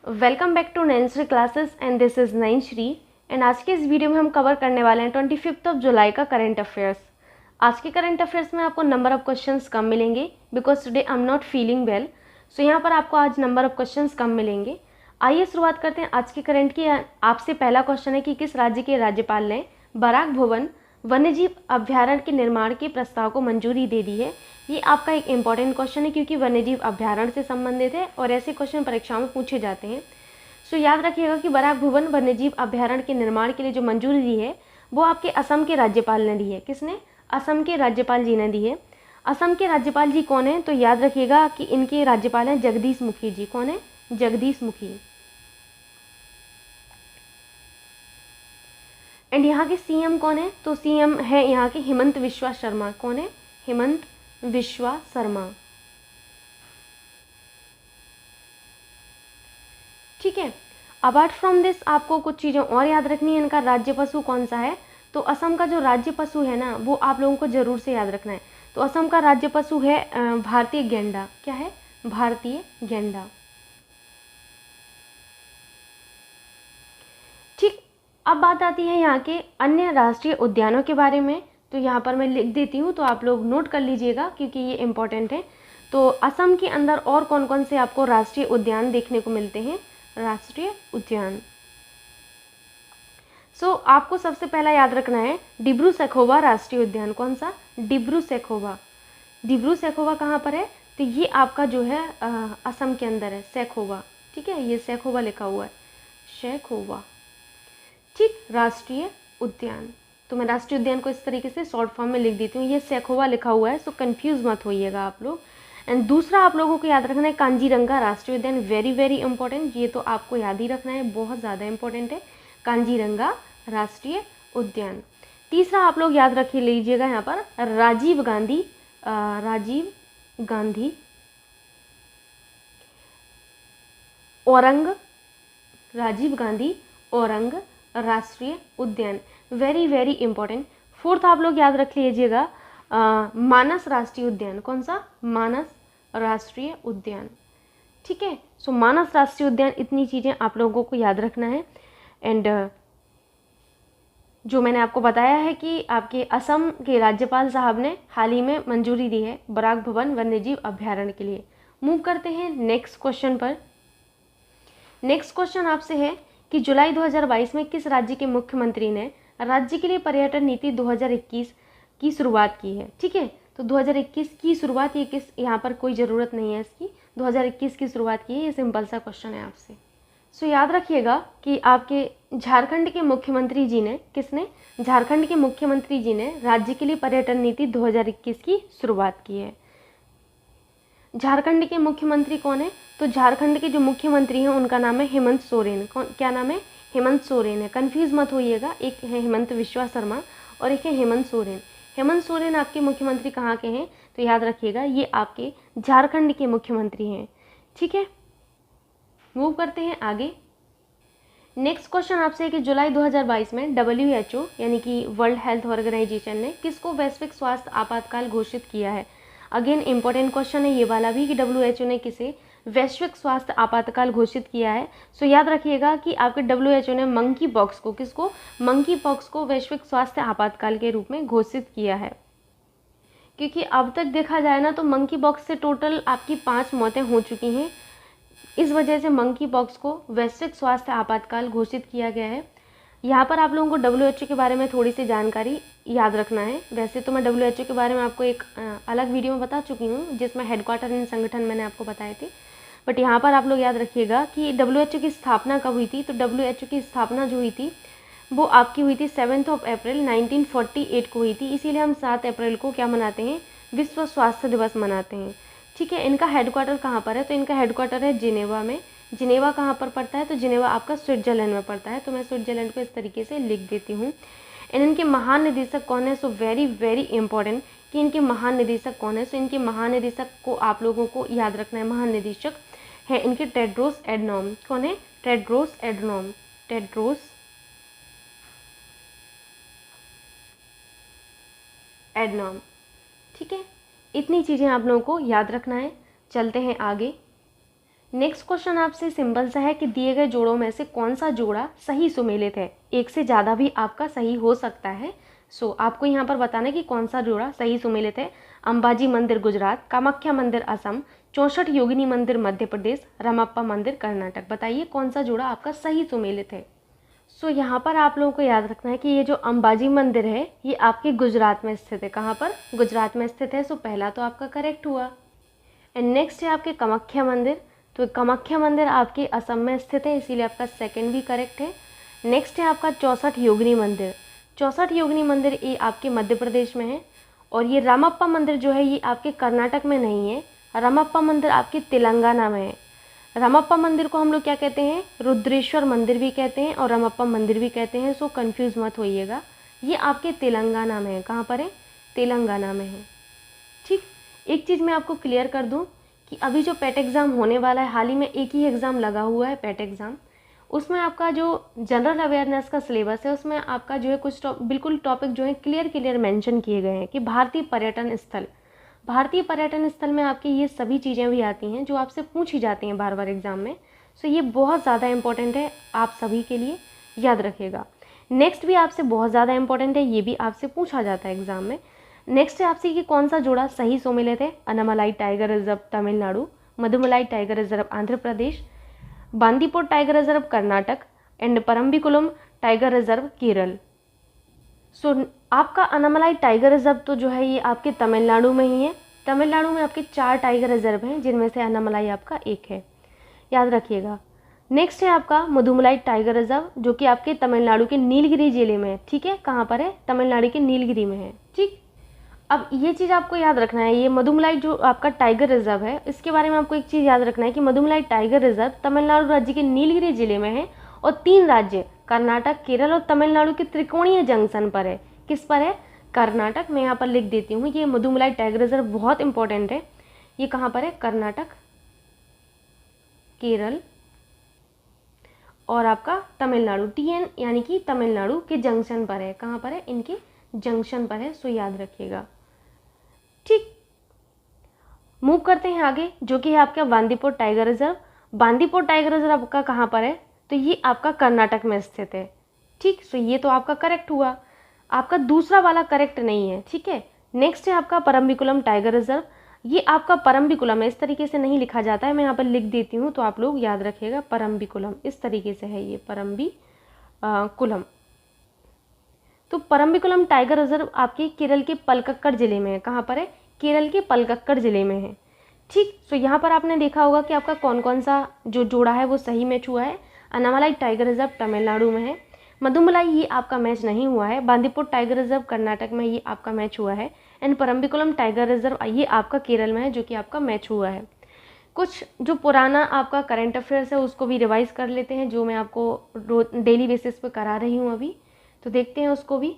Welcome back to Nainshree classes and this is Nainshree. And आज के इस वीडियो में हम कवर करने वाले हैं 25 जुलाई का करंट अफेयर्स। आज के करंट अफेयर्स में आपको नंबर ऑफ क्वेश्चंस कम मिलेंगे because today I am not feeling well. So यहाँ पर आपको आज नंबर ऑफ क्वेश्चंस कम मिलेंगे। आइए शुरुआत करते हैं आज के करंट की। आपसे पहला क्वेश्चन है कि किस राज्य के राज्यपाल ने बराक भवन वन्यजीव अभ्यारण्य के निर्माण के प्रस्ताव को मंजूरी दे दी है। ये आपका एक इम्पॉर्टेंट क्वेश्चन है क्योंकि वन्यजीव अभ्यारण्य से संबंधित है और ऐसे क्वेश्चन परीक्षाओं में पूछे जाते हैं। सो याद रखिएगा कि बराक भवन वन्यजीव अभ्यारण्य के निर्माण के लिए जो मंजूरी दी है वो आपके असम के राज्यपाल ने दी है। किसने? असम के राज्यपाल जी ने दी है। असम के राज्यपाल जी कौन है? तो याद रखिएगा कि इनके राज्यपाल हैं जगदीश मुखी जी। कौन है? जगदीश मुखी। एंड यहाँ के सीएम कौन है? तो सीएम है यहाँ के हेमंत बिस्वा शर्मा। कौन है? हेमंत बिस्वा शर्मा। ठीक है। अपार्ट फ्रॉम दिस आपको कुछ चीज़ें और याद रखनी है। इनका राज्य पशु कौन सा है? तो असम का जो राज्य पशु है ना वो आप लोगों को जरूर से याद रखना है। तो असम का राज्य पशु है भारतीय गैंडा। क्या है? भारतीय गैंडा। ठीक। अब बात आती है यहाँ के अन्य राष्ट्रीय उद्यानों के बारे में। तो यहाँ पर मैं लिख देती हूँ तो आप लोग नोट कर लीजिएगा क्योंकि ये इम्पोर्टेंट है। तो असम के अंदर और कौन कौन से आपको राष्ट्रीय उद्यान देखने को मिलते हैं? राष्ट्रीय उद्यान। आपको सबसे पहला याद रखना है डिब्रू सैखोवा राष्ट्रीय उद्यान। कौन सा? डिब्रू सैखोवा। डिब्रू सैखोवा कहाँ पर है? तो ये आपका जो है असम के अंदर है, सैखोवा। ठीक है, ये सैखोवा लिखा हुआ है, सैखोवा। ठीक, राष्ट्रीय उद्यान। तो मैं राष्ट्रीय उद्यान को इस तरीके से शॉर्ट फॉर्म में लिख देती हूँ, ये सैखोवा लिखा हुआ है, सो कंफ्यूज मत होइएगा आप लोग। एंड दूसरा आप लोगों को याद रखना है कांजीरंगा राष्ट्रीय उद्यान। वेरी वेरी इंपॉर्टेंट, ये तो आपको याद ही रखना है, बहुत ज़्यादा इंपॉर्टेंट है कांजीरंगा राष्ट्रीय उद्यान। तीसरा आप लोग याद रख लीजिएगा यहाँ पर राजीव गांधी औरंग राजीव गांधी औरंग राष्ट्रीय उद्यान। Very very important. फोर्थ आप लोग याद रख लीजिएगा मानस राष्ट्रीय उद्यान। कौन सा? मानस राष्ट्रीय उद्यान। ठीक है, सो मानस राष्ट्रीय उद्यान। इतनी चीज़ें आप लोगों को याद रखना है। एंड जो मैंने आपको बताया है कि आपके असम के राज्यपाल साहब ने हाल ही में मंजूरी दी है बराक भवन वन्यजीव अभ्यारण्य के लिए। मूव करते हैं नेक्स्ट क्वेश्चन पर। नेक्स्ट क्वेश्चन आपसे है कि जुलाई 2022 में किस राज्य के मुख्यमंत्री ने राज्य के लिए पर्यटन नीति 2021 की शुरुआत की है? ठीक है, तो 2021 की शुरुआत, ये किस, यहाँ पर कोई ज़रूरत नहीं है इसकी, 2021 की शुरुआत की है, ये सिंपल सा क्वेश्चन है आपसे। सो याद रखिएगा कि आपके झारखंड के मुख्यमंत्री जी ने, किसने? झारखंड के मुख्यमंत्री जी ने राज्य के लिए पर्यटन नीति 2021 की शुरुआत की है। झारखंड के मुख्यमंत्री कौन है? तो झारखंड के जो मुख्यमंत्री हैं उनका नाम है हेमंत सोरेन। कौन, क्या नाम है? हेमंत सोरेन है। कंफ्यूज मत होइएगा, एक है हेमंत बिस्वा शर्मा और एक है हेमंत सोरेन। हेमंत सोरेन आपके मुख्यमंत्री कहाँ के हैं? तो याद रखिएगा ये आपके झारखंड के मुख्यमंत्री हैं। ठीक है, मूव करते हैं आगे। नेक्स्ट क्वेश्चन आपसे है कि जुलाई 2022 में WHO यानी कि वर्ल्ड हेल्थ ऑर्गेनाइजेशन ने किसको वैश्विक स्वास्थ्य आपातकाल घोषित किया है? अगेन इंपॉर्टेंट क्वेश्चन है ये वाला भी कि WHO ने किसे वैश्विक स्वास्थ्य आपातकाल घोषित किया है। सो याद रखिएगा कि आपके WHO ने मंकी पॉक्स को, किसको? मंकी पॉक्स को वैश्विक स्वास्थ्य आपातकाल के रूप में घोषित किया है। क्योंकि अब तक देखा जाए ना तो मंकी पॉक्स से टोटल आपकी 5 मौतें हो चुकी हैं। इस वजह से मंकी पॉक्स को वैश्विक स्वास्थ्य आपातकाल घोषित किया गया है। यहाँ पर आप लोगों को WHO के बारे में थोड़ी सी जानकारी याद रखना है। वैसे तो मैं WHO के बारे में आपको एक अलग वीडियो में बता चुकी हूँ जिसमें हेडक्वार्टर एंड संगठन मैंने आपको बताए थे, बट यहाँ पर आप लोग याद रखिएगा कि WHO की स्थापना कब हुई थी? तो WHO की स्थापना जो हुई थी वो आपकी हुई थी 7 अप्रैल 1948 को हुई थी। इसीलिए हम 7 अप्रैल को क्या मनाते हैं? विश्व स्वास्थ्य दिवस मनाते हैं। ठीक है, इनका हेडक्वार्टर कहाँ पर है? तो इनका हेडक्वार्टर है जिनेवा में। जिनेवा कहाँ पर पड़ता है? तो जिनेवा आपका स्विट्जरलैंड में पड़ता है। तो मैं स्विट्जरलैंड को इस तरीके से लिख देती हूँ। इनके महानिदेशक कौन है? सो वेरी वेरी इंपॉर्टेंट कि इनके महानिदेशक कौन है। सो इनके महानिदेशक को आप लोगों को याद रखना है। महानिदेशक है इनके टेड्रोस एडनॉम। कौन है? Tedros Adhanom. Tedros Adhanom. ठीक है, इतनी चीज़ें आप लोगों को याद रखना है। चलते हैं आगे। नेक्स्ट क्वेश्चन आपसे सिंपल सा है कि दिए गए जोड़ों में से कौन सा जोड़ा सही सुमेलित है। एक से ज़्यादा भी आपका सही हो सकता है। आपको यहाँ पर बताना है कि कौन सा जोड़ा सही सुमेलित है। अंबाजी मंदिर गुजरात, कामाख्या मंदिर असम, 64 योगिनी मंदिर मध्य प्रदेश, रामप्पा मंदिर कर्नाटक। बताइए कौन सा जोड़ा आपका सही सुमेलित है। यहाँ पर आप लोगों को याद रखना है कि ये जो अंबाजी मंदिर है ये आपके गुजरात में स्थित है। कहाँ पर? गुजरात में स्थित है। पहला तो आपका करेक्ट हुआ। एंड नेक्स्ट है आपके कामाख्या मंदिर। तो कामाख्या मंदिर आपके असम में स्थित है, इसीलिए आपका सेकंड भी करेक्ट है। नेक्स्ट है आपका 64 योगिनी मंदिर। 64 योगिनी मंदिर ये आपके मध्य प्रदेश में है। और ये रामप्पा मंदिर जो है ये आपके कर्नाटक में नहीं है। रामप्पा मंदिर आपके तेलंगाना में है। रामप्पा मंदिर को हम लोग क्या कहते हैं? रुद्रेश्वर मंदिर भी कहते हैं और रामप्पा मंदिर भी कहते हैं। कंफ्यूज मत होइएगा, ये आपके तेलंगाना में है। कहाँ पर है? तेलंगाना में है। ठीक, एक चीज़ मैं आपको क्लियर कर दूं कि अभी जो पेट एग्ज़ाम होने वाला है, हाल ही में एक ही एग्ज़ाम लगा हुआ है पेट एग्ज़ाम, उसमें आपका जो जनरल अवेयरनेस का सिलेबस है उसमें आपका जो है कुछ बिल्कुल टॉपिक जो है क्लियर मेंशन किए गए हैं कि भारतीय पर्यटन स्थल में आपकी ये सभी चीज़ें भी आती हैं जो आपसे पूछी जाती हैं बार बार एग्ज़ाम में। ये बहुत ज़्यादा इंपॉर्टेंट है आप सभी के लिए, याद रखिएगा। नेक्स्ट भी आपसे बहुत ज़्यादा इंपॉर्टेंट है, ये भी आपसे पूछा जाता है एग्ज़ाम में। नेक्स्ट है आपसे कि कौन सा जोड़ा सही सुमेलित है। Anamalai tiger reserve Tamil Nadu, Mudumalai tiger reserve Andhra Pradesh, Bandipur tiger reserve Karnataka and Parambikulam tiger reserve Kerala. आपका अनामलाई टाइगर रिजर्व तो जो है ये आपके तमिलनाडु में ही है। तमिलनाडु में आपके 4 टाइगर रिजर्व हैं जिनमें से अनामलाई आपका एक है, याद रखिएगा। नेक्स्ट है आपका मधुमलाई टाइगर रिजर्व जो कि आपके तमिलनाडु के नीलगिरी जिले में है। ठीक है, कहाँ पर है? तमिलनाडु के नीलगिरी में है। ठीक, अब ये चीज़ आपको याद रखना है, ये मधुमलाई जो आपका टाइगर रिजर्व है इसके बारे में आपको एक चीज़ याद रखना है कि मधुमलाई टाइगर रिजर्व तमिलनाडु राज्य के नीलगिरी जिले में है और 3 राज्य कर्नाटक, केरल और तमिलनाडु के त्रिकोणीय जंक्शन पर है। किस पर है? कर्नाटक। मैं यहाँ पर लिख देती हूँ, ये मधुमलाई टाइगर रिजर्व बहुत इंपॉर्टेंट है। ये कहाँ पर है? कर्नाटक, केरल और आपका तमिलनाडु। TN यानी कि तमिलनाडु के जंक्शन पर है। कहाँ पर है? इनके जंक्शन पर है। याद रखिएगा। ठीक, मूव करते हैं आगे जो कि है आपका Bandipur tiger reserve. Bandipur tiger reserve आपका कहाँ पर है? तो ये आपका कर्नाटक में स्थित है। ठीक, ये तो आपका करेक्ट हुआ। आपका दूसरा वाला करेक्ट नहीं है। ठीक है, नेक्स्ट है आपका परम्बिकुलम टाइगर रिजर्व। ये आपका परम्बिकुलम है, इस तरीके से नहीं लिखा जाता है, मैं यहाँ पर लिख देती हूँ तो आप लोग याद रखिएगा। परम्बिकुलम इस तरीके से है, ये परम्बिकुलम। तो परम्बिकुलम टाइगर रिजर्व आपके केरल के पलक्कड़ जिले में है। कहाँ पर है? केरल के पलक्कड़ जिले में है। ठीक, यहाँ पर आपने देखा होगा कि आपका कौन कौन सा जो जोड़ा है वो सही मैच हुआ है। अनामलाई टाइगर रिजर्व तमिलनाडु में है, मधुमलाई ये आपका मैच नहीं हुआ है, बांदीपुर टाइगर रिजर्व कर्नाटक में ये आपका मैच हुआ है, एंड परम्बिकुलम टाइगर रिजर्व ये आपका केरल में है जो कि आपका मैच हुआ है। कुछ जो पुराना आपका करंट अफेयर्स है उसको भी रिवाइज कर लेते हैं जो मैं आपको डेली बेसिस पे करा रही हूँ अभी, तो देखते हैं उसको भी।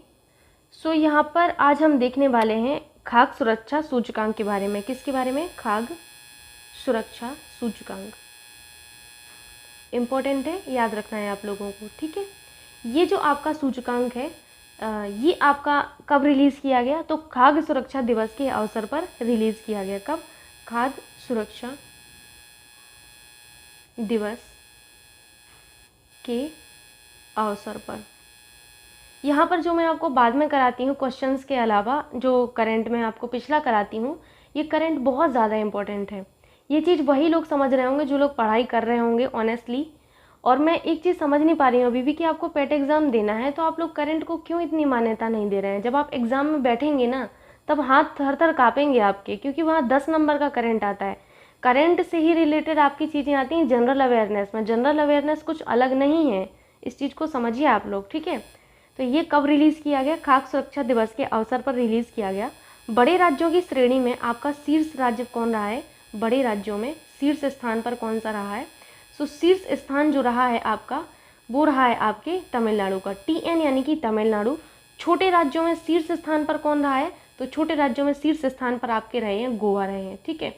यहाँ पर आज हम देखने वाले हैं खाद्य सुरक्षा सूचकांक के बारे में। किसके बारे में? खाद्य सुरक्षा सूचकांक। इम्पोर्टेंट है, याद रखना है आप लोगों को। ठीक है, ये जो आपका सूचकांक है ये आपका कब रिलीज़ किया गया? तो खाद्य सुरक्षा दिवस के अवसर पर रिलीज़ किया गया। कब? खाद्य सुरक्षा दिवस के अवसर पर। यहाँ पर जो मैं आपको बाद में कराती हूँ क्वेश्चंस के अलावा जो करंट में आपको पिछला कराती हूँ, ये करंट बहुत ज़्यादा इम्पोर्टेंट है। ये चीज़ वही लोग समझ रहे होंगे जो लोग पढ़ाई कर रहे होंगे ऑनेस्टली। और मैं एक चीज़ समझ नहीं पा रही हूँ अभी भी कि आपको पेट एग्ज़ाम देना है तो आप लोग करंट को क्यों इतनी मान्यता नहीं दे रहे हैं। जब आप एग्ज़ाम में बैठेंगे ना तब हाथ थर थर काँपेंगे आपके, क्योंकि वहाँ 10 नंबर का करंट आता है। करंट से ही रिलेटेड आपकी चीज़ें आती हैं जनरल अवेयरनेस में। जनरल अवेयरनेस कुछ अलग नहीं है, इस चीज़ को समझिए आप लोग। ठीक है, तो ये कब रिलीज़ किया गया? खाद्य सुरक्षा दिवस के अवसर पर रिलीज़ किया गया। बड़े राज्यों की श्रेणी में आपका शीर्ष राज्य कौन रहा है? बड़े राज्यों में शीर्ष स्थान पर कौन सा रहा है? शीर्ष स्थान जो रहा है आपका वो रहा है आपके तमिलनाडु का। TN यानी कि तमिलनाडु। छोटे राज्यों में शीर्ष स्थान पर कौन रहा है? तो छोटे राज्यों में शीर्ष स्थान पर आपके रहे हैं गोवा रहे हैं। ठीक है,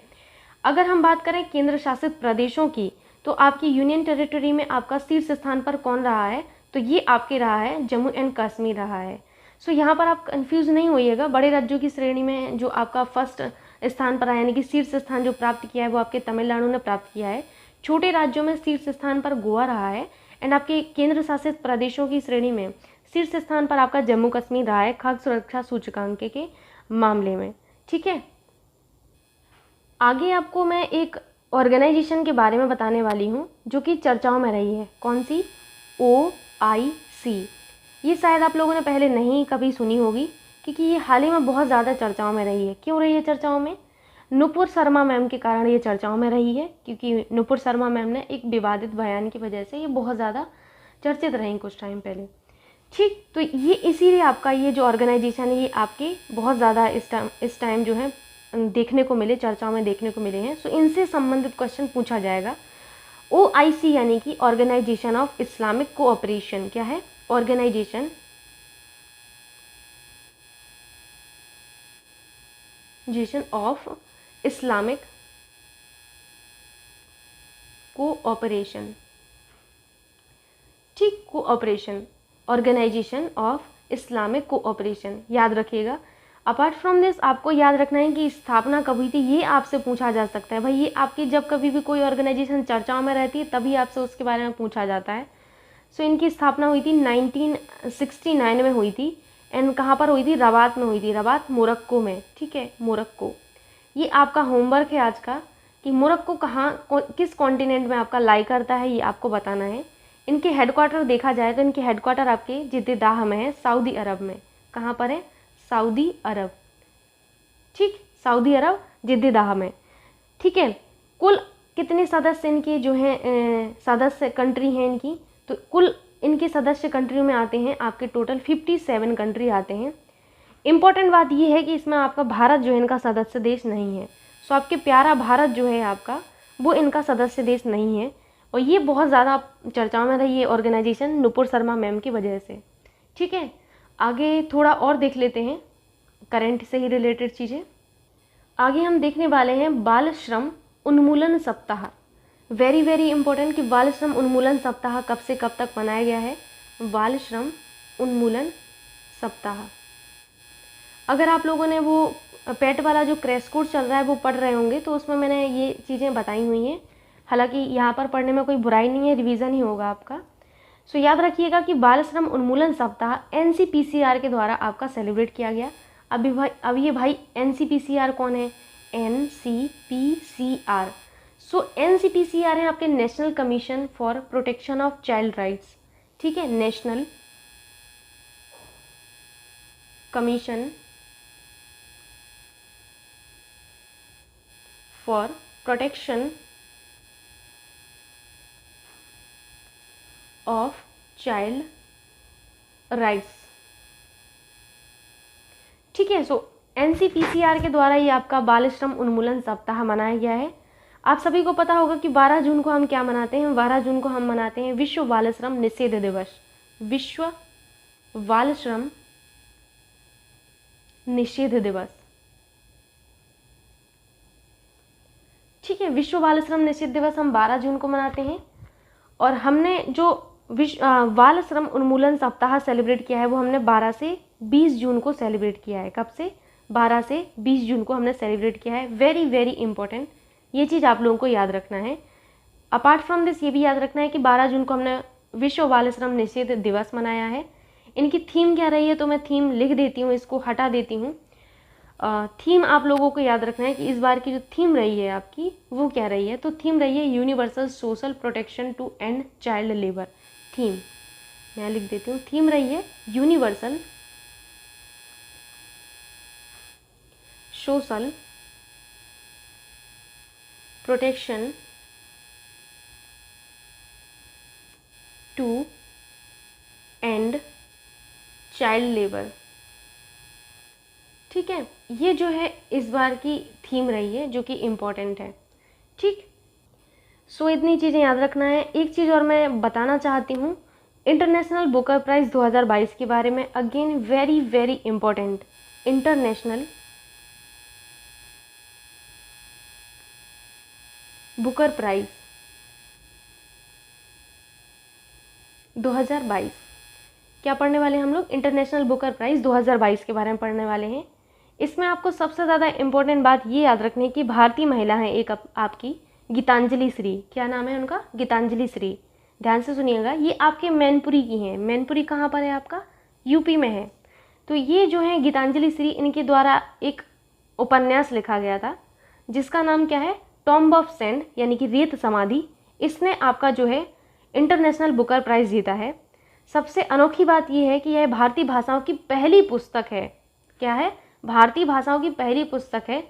अगर हम बात करें केंद्र शासित प्रदेशों की तो आपकी यूनियन टेरिटरी में आपका शीर्ष स्थान पर कौन रहा है? तो ये आपके रहा है जम्मू एंड कश्मीर रहा है। यहाँ पर आप कंफ्यूज नहीं होइएगा। बड़े राज्यों की श्रेणी में जो आपका फर्स्ट स्थान पर आया यानी कि शीर्ष स्थान जो प्राप्त किया है वो आपके तमिलनाडु ने प्राप्त किया है। छोटे राज्यों में शीर्ष स्थान पर गोवा रहा है एंड आपके केंद्र शासित प्रदेशों की श्रेणी में शीर्ष स्थान पर आपका जम्मू कश्मीर रहा है खाद्य सुरक्षा सूचकांक के मामले में। ठीक है, आगे आपको मैं एक ऑर्गेनाइजेशन के बारे में बताने वाली हूँ जो कि चर्चाओं में रही है। कौन सी? OIC। ये शायद आप लोगों ने पहले नहीं कभी सुनी होगी क्योंकि ये हाल ही में बहुत ज़्यादा चर्चाओं में रही है। क्यों रही है चर्चाओं में? नुपुर शर्मा मैम के कारण ये चर्चाओं में रही है, क्योंकि नुपुर शर्मा मैम ने एक विवादित बयान की वजह से ये बहुत ज़्यादा चर्चित रही कुछ टाइम पहले। ठीक, तो ये इसीलिए आपका ये जो ऑर्गेनाइजेशन है ये आपके बहुत ज़्यादा इस टाइम जो है देखने को मिले, चर्चाओं में देखने को मिले हैं। सो इनसे संबंधित क्वेश्चन पूछा जाएगा। OIC यानी कि ऑर्गेनाइजेशन ऑफ इस्लामिक कोऑपरेशन। क्या है? Organisation of Islamic cooperation. ठीक, cooperation, organisation of Islamic cooperation, याद रखिएगा। अपार्ट फ्रॉम दिस आपको याद रखना है कि स्थापना कब हुई थी, ये आपसे पूछा जा सकता है। भाई ये आपकी जब कभी भी कोई ऑर्गेनाइजेशन चर्चाओं में रहती है तभी आपसे उसके बारे में पूछा जाता है। सो इनकी स्थापना हुई थी 1969 में हुई थी एंड कहाँ पर हुई थी? रबात में हुई थी। रबात मोरक्को में। ठीक है, मोरक्को। ये आपका होमवर्क है आज का कि मोरक्को किस कॉन्टिनेंट में आपका लाई करता है, ये आपको बताना है। इनके हेडक्वार्टर देखा जाए तो इनके हेडक्वार्टर आपके जिद्दाह में है, सऊदी अरब में। कहाँ पर है? सऊदी अरब। ठीक, सऊदी अरब जिद्दाह में। ठीक है, कुल कितने सदस्य इनके जो हैं सदस्य कंट्री हैं इनकी? तो कुल इनके सदस्य कंट्री में आते हैं आपके टोटल 57 कंट्री आते हैं। इम्पॉर्टेंट बात ये है कि इसमें आपका भारत जो है इनका सदस्य देश नहीं है। सो आपके प्यारा भारत जो है आपका वो इनका सदस्य देश नहीं है और ये बहुत ज़्यादा चर्चाओं में रही है ऑर्गेनाइजेशन नुपुर शर्मा मैम की वजह से। ठीक है, आगे थोड़ा और देख लेते हैं करंट से ही रिलेटेड चीज़ें। आगे हम देखने वाले हैं बाल श्रम उन्मूलन सप्ताह। वेरी वेरी इंपॉर्टेंट कि बाल श्रम उन्मूलन सप्ताह कब से कब तक मनाया गया है? बाल श्रम उन्मूलन सप्ताह। अगर आप लोगों ने वो पेट वाला जो क्रैश कोर्स चल रहा है वो पढ़ रहे होंगे तो उसमें मैंने ये चीज़ें बताई हुई हैं। हालांकि यहाँ पर पढ़ने में कोई बुराई नहीं है, रिवीजन ही होगा आपका। सो याद रखिएगा कि बाल श्रम उन्मूलन सप्ताह NCPCR के द्वारा आपका सेलिब्रेट किया गया। अब ये भाई NCPCR कौन है? NCPCR। सो NCPCR है आपके national commission for protection of child rights. ठीक है, national commission for protection of child rights. ठीक है, सो NCPCR के द्वारा ये आपका बाल श्रम उन्मूलन सप्ताह मनाया गया है। आप सभी को पता होगा कि 12 जून को हम क्या मनाते हैं? 12 जून को हम मनाते हैं विश्व बाल श्रम निषेध दिवस। विश्व बाल श्रम निषेध दिवस। ठीक है, विश्व बाल श्रम निषेध दिवस हम 12 जून को मनाते हैं और हमने जो बाल श्रम उन्मूलन सप्ताह सेलिब्रेट किया है वो हमने 12 से 20 जून को सेलिब्रेट किया है। कब से? 12 से 20 जून को हमने सेलिब्रेट किया है। वेरी वेरी इंपॉर्टेंट, ये चीज़ आप लोगों को याद रखना है। अपार्ट फ्रॉम दिस ये भी याद रखना है कि 12 जून को हमने विश्व बाल श्रम निषेध दिवस मनाया है। इनकी थीम क्या रही है तो मैं थीम लिख देती हूँ, इसको हटा देती हूँ। थीम आप लोगों को याद रखना है कि इस बार की जो थीम रही है आपकी वो क्या रही है? तो थीम रही है universal social protection to end child labour. Theme मैं लिख देती हूँ, थीम रही है universal social protection to end child labour. ठीक है, ये जो है इस बार की थीम रही है जो कि इम्पोर्टेंट है। ठीक, सो इतनी चीज़ें याद रखना है। एक चीज़ और मैं बताना चाहती हूँ इंटरनेशनल बुकर प्राइज़ 2022 के बारे में। Again very very important, international Booker prize 2022 क्या पढ़ने वाले हैं हम लोग? इंटरनेशनल बुकर प्राइज़ 2022 के बारे में पढ़ने वाले हैं। इसमें आपको सबसे ज़्यादा इम्पोर्टेंट बात ये याद रखनी है कि भारतीय महिला हैं एक आपकी गीतांजलि श्री, क्या नाम है उनका? गीतांजलि श्री। ध्यान से सुनिएगा, ये आपके मैनपुरी की हैं। मैनपुरी कहाँ पर है आपका? यूपी में है। तो ये जो है गीतांजलि श्री, इनके द्वारा एक उपन्यास लिखा गया था जिसका नाम क्या है? टॉम्ब ऑफ सैंड, यानी कि रेत समाधि। इसने आपका जो है इंटरनेशनल बुकर प्राइज़ जीता है। सबसे अनोखी बात यह है कि यह भारतीय भाषाओं की पहली पुस्तक है। क्या है? भारतीय भाषाओं की पहली पुस्तक है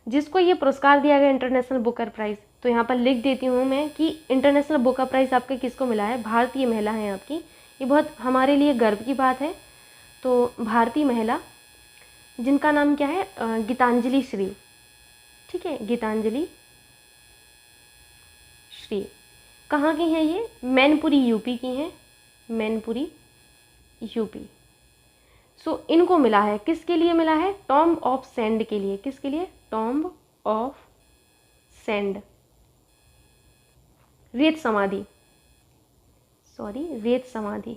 जिसको ये पुरस्कार दिया गया इंटरनेशनल बुकर प्राइज़। तो यहाँ पर लिख देती हूँ मैं कि इंटरनेशनल बुकर प्राइज़ आपके किसको मिला है? भारतीय महिला है आपकी। ये बहुत हमारे लिए गर्व की बात है। तो भारतीय महिला जिनका नाम क्या है? गीतांजलि श्री। ठीक है, गीतांजलि श्री। कहाँ की हैं ये? मैनपुरी यूपी की हैं। मैनपुरी यूपी। सो इनको मिला है, किसके लिए मिला है? टॉम्ब ऑफ सैंड के लिए। किसके लिए? टॉम्ब ऑफ सैंड, रेत समाधि, सॉरी रेत समाधि।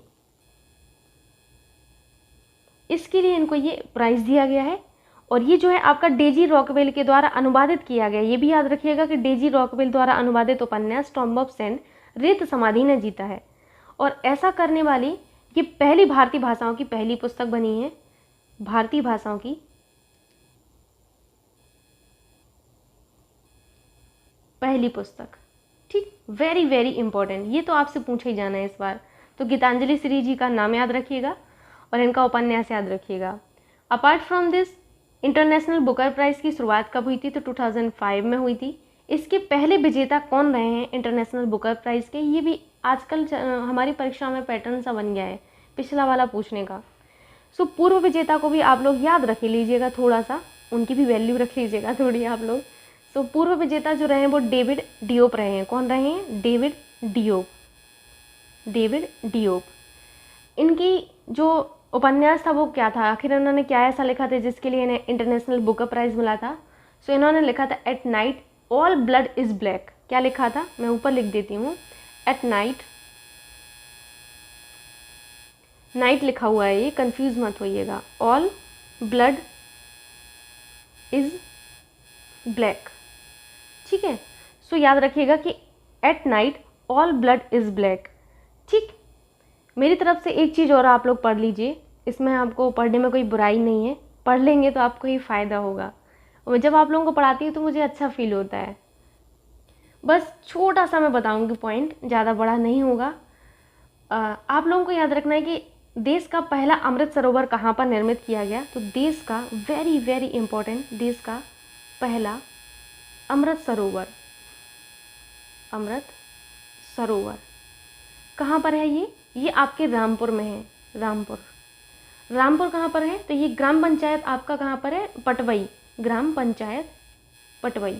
इसके लिए इनको ये प्राइज दिया गया है। और ये जो है आपका डेजी रॉकवेल के द्वारा अनुवादित किया गया। ये भी याद रखिएगा कि डेजी रॉकवेल द्वारा अनुवादित उपन्यास टॉम्ब ऑफ सैंड रेत समाधि ने जीता है। और ऐसा करने वाली ये पहली भारतीय भाषाओं की पहली पुस्तक बनी है। भारतीय भाषाओं की पहली पुस्तक। ठीक, वेरी वेरी इंपॉर्टेंट, ये तो आपसे पूछा ही जाना है इस बार। तो गीतांजलि श्री जी का नाम याद रखिएगा और इनका उपन्यास याद रखिएगा। Apart from this, international Booker prize की शुरुआत कब हुई थी? तो 2005 में हुई थी। इसके पहले विजेता कौन रहे हैं इंटरनेशनल बुकर प्राइज़ के? ये भी आजकल हमारी परीक्षा में पैटर्न सा बन गया है पिछला वाला पूछने का। सो पूर्व विजेता को भी आप लोग याद रख लीजिएगा, थोड़ा सा उनकी भी वैल्यू रख लीजिएगा थोड़ी आप लोग। सो पूर्व विजेता जो रहे हैं वो डेविड डियोप रहे हैं। कौन रहे हैं? David Diop. David Diop. इनकी जो उपन्यास था वो क्या था? आखिर इन्होंने क्या ऐसा लिखा था जिसके लिए इन्हें इंटरनेशनल बुकर प्राइज़ मिला था? सो इन्होंने लिखा था eight night all blood is black. क्या लिखा था? मैं ऊपर लिख देती हूँ, एट नाइट, नाइट लिखा हुआ है, ये कंफ्यूज मत होइएगा। All blood is black. ठीक है, सो याद रखिएगा कि at night all blood is black. ठीक, मेरी तरफ से एक चीज़ और आप लोग पढ़ लीजिए, इसमें आपको पढ़ने में कोई बुराई नहीं है, पढ़ लेंगे तो आपको ही फ़ायदा होगा। और जब आप लोगों को पढ़ाती हूँ तो मुझे अच्छा फील होता है। बस छोटा सा मैं बताऊँगी पॉइंट, ज़्यादा बड़ा नहीं होगा। आप लोगों को याद रखना है कि देश का पहला अमृत सरोवर कहाँ पर निर्मित किया गया? तो देश का वेरी वेरी इंपॉर्टेंट, देश का पहला अमृत सरोवर, अमृत सरोवर कहाँ पर है? ये आपके रामपुर में है। रामपुर, रामपुर कहाँ पर है? तो ये ग्राम पंचायत आपका कहाँ पर है? पटवई, ग्राम पंचायत पटवई,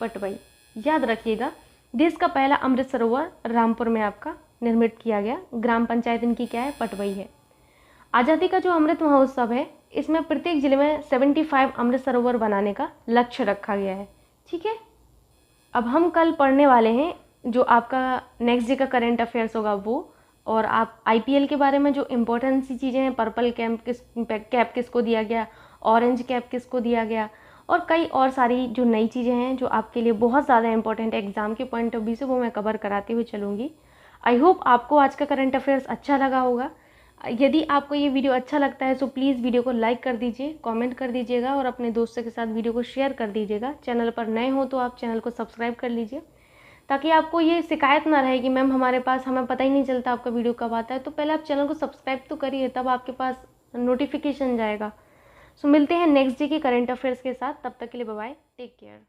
पटवई। याद रखिएगा, देश का पहला अमृत सरोवर रामपुर में आपका निर्मित किया गया। ग्राम पंचायत इनकी क्या है? पटवई है। आज़ादी का जो अमृत महोत्सव है, इसमें प्रत्येक जिले में 75 अमृत सरोवर बनाने का लक्ष्य रखा गया है। ठीक है, अब हम कल पढ़ने वाले हैं जो आपका नेक्स्ट डे का करंट अफेयर्स होगा वो, और आप आईपीएल के बारे में जो इम्पोर्टेंट सी चीज़ें हैं, पर्पल कैप किसको दिया गया, ऑरेंज कैप किसको दिया गया, और कई और सारी जो नई चीज़ें हैं जो आपके लिए बहुत ज़्यादा इंपॉर्टेंट है एग्ज़ाम के पॉइंट ऑफ व्यू से, वो मैं कवर कराते हुए चलूँगी। आई होप आपको आज का करंट अफेयर्स अच्छा लगा होगा। यदि आपको ये वीडियो अच्छा लगता है तो प्लीज़ वीडियो को लाइक कर दीजिए, कमेंट कर दीजिएगा और अपने दोस्तों के साथ वीडियो को शेयर कर दीजिएगा। चैनल पर नए हो तो आप चैनल को सब्सक्राइब कर लीजिए, ताकि आपको ये शिकायत ना रहे कि मैम हमारे पास, हमें पता ही नहीं चलता आपका वीडियो कब आता है। तो पहले आप चैनल को सब्सक्राइब तो करिए, तब आपके पास नोटिफिकेशन जाएगा। सो मिलते हैं नेक्स्ट डे के करंट अफेयर्स के साथ, तब तक के लिए बाय बाय, टेक केयर।